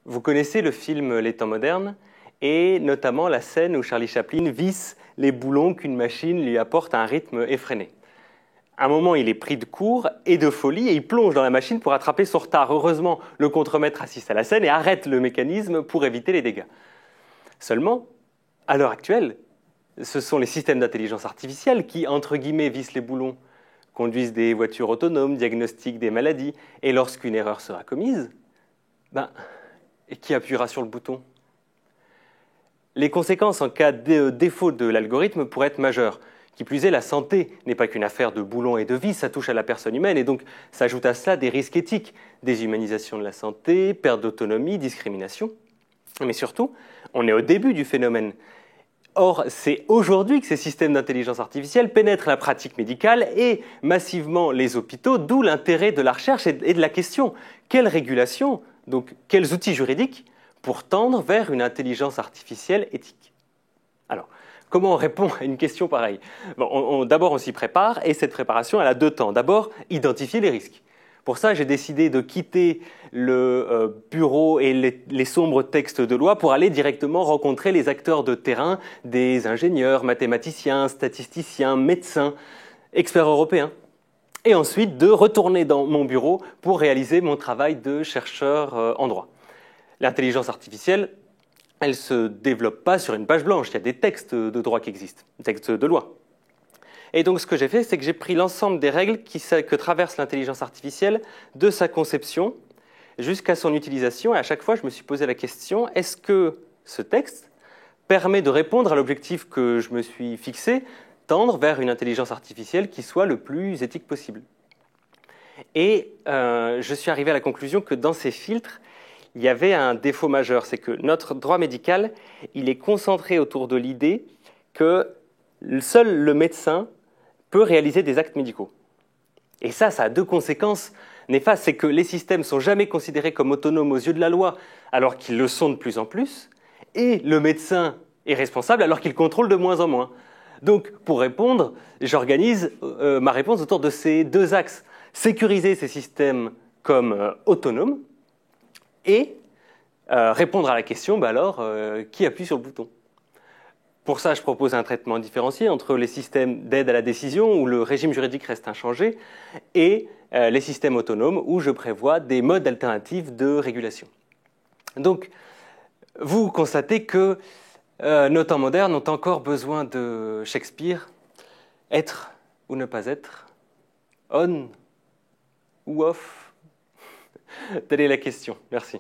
Vous connaissez le film Les temps modernes et notamment la scène où Charlie Chaplin visse les boulons qu'une machine lui apporte à un rythme effréné. À un moment, il est pris de court et de folie et il plonge dans la machine pour rattraper son retard. Heureusement, le contremaître assiste à la scène et arrête le mécanisme pour éviter les dégâts. Seulement, à l'heure actuelle, ce sont les systèmes d'intelligence artificielle qui, entre guillemets, vissent les boulons, conduisent des voitures autonomes, diagnostiquent des maladies, et lorsqu'une erreur sera commise, et qui appuiera sur le bouton? Les conséquences en cas de défaut de l'algorithme pourraient être majeures. Qui plus est, la santé n'est pas qu'une affaire de boulons et de vis, ça touche à la personne humaine, et donc s'ajoutent à cela des risques éthiques, déshumanisation de la santé, perte d'autonomie, discrimination. Mais surtout, on est au début du phénomène. Or, c'est aujourd'hui que ces systèmes d'intelligence artificielle pénètrent la pratique médicale et massivement les hôpitaux, d'où l'intérêt de la recherche et de la question. Quelle régulation, donc quels outils juridiques pour tendre vers une intelligence artificielle éthique? Alors, comment on répond à une question pareille? D'abord, on s'y prépare et cette préparation, elle a deux temps. D'abord, identifier les risques. Pour ça, j'ai décidé de quitter le bureau et les sombres textes de loi pour aller directement rencontrer les acteurs de terrain, des ingénieurs, mathématiciens, statisticiens, médecins, experts européens. Et ensuite, de retourner dans mon bureau pour réaliser mon travail de chercheur en droit. L'intelligence artificielle, elle ne se développe pas sur une page blanche. Il y a des textes de droit qui existent, des textes de loi. Et donc, ce que j'ai fait, c'est que j'ai pris l'ensemble des règles que traverse l'intelligence artificielle de sa conception jusqu'à son utilisation. Et à chaque fois, je me suis posé la question, est-ce que ce texte permet de répondre à l'objectif que je me suis fixé, tendre vers une intelligence artificielle qui soit le plus éthique possible? Et je suis arrivé à la conclusion que dans ces filtres, il y avait un défaut majeur, c'est que notre droit médical, il est concentré autour de l'idée que seul le médecin peut réaliser des actes médicaux. Et ça a deux conséquences néfastes, c'est que les systèmes ne sont jamais considérés comme autonomes aux yeux de la loi, alors qu'ils le sont de plus en plus, et le médecin est responsable alors qu'il contrôle de moins en moins. Donc, pour répondre, j'organise ma réponse autour de ces deux axes. Sécuriser ces systèmes comme autonomes et répondre à la question, qui appuie sur le bouton? Pour ça, je propose un traitement différencié entre les systèmes d'aide à la décision, où le régime juridique reste inchangé, et les systèmes autonomes, où je prévois des modes alternatifs de régulation. Donc, vous constatez que nos temps modernes ont encore besoin de Shakespeare, être ou ne pas être, on ou off. Telle est la question. Merci.